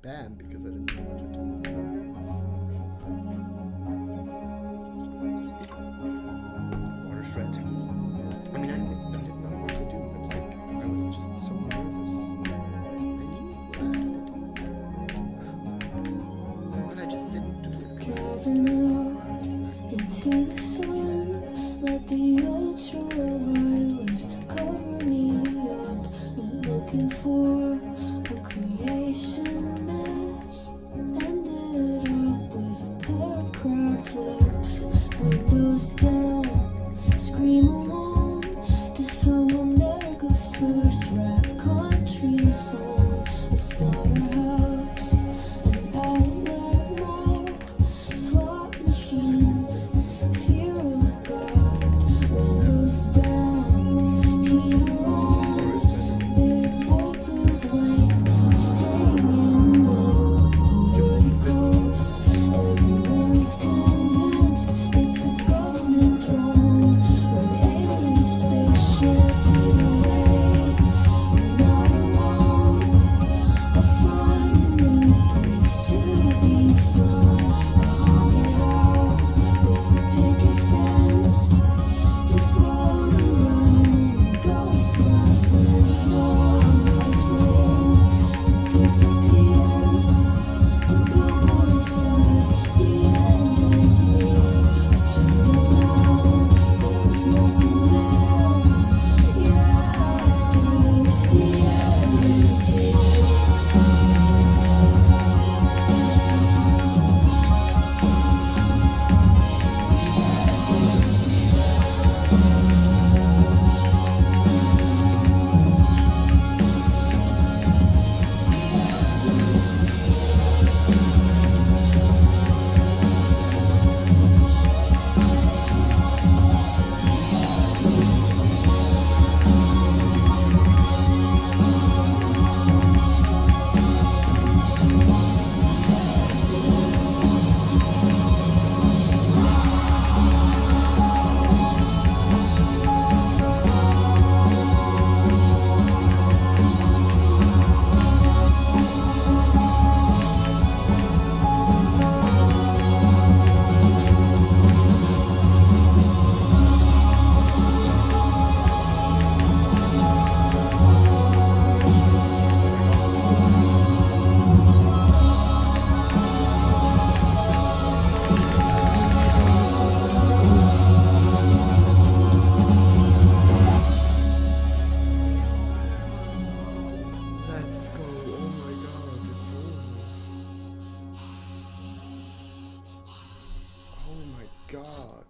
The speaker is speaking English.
bam because I didn't know what to do. Water's red. I mean, I didn't know what to do, but like, I was just so nervous. I knew what I had to do. But I just didn't do it because I was too nervous. Into the sun, let the ultraviolet cover me up. We're looking for a creation mess. Ended up with a pair of cracked lips. Windows down, scream along to some America First rap country song. A slaughterhouse, an outlet mall, slot machines, fear of God. Windows down, heater on, big bolts of lightning hanging low over the coast. Everyone's convinced it's a government drone or an alien spaceship. Either way, we're not alone. I'll find a new place to be from. A haunted house with a picket fence to float around. Ghost my friends. No, I'm not afraid to disappear. The billboard said the end is near. I turned around, there was nothing there. Yeah, I guess the end is here. Let's go. Oh my god, it's over. Oh my god.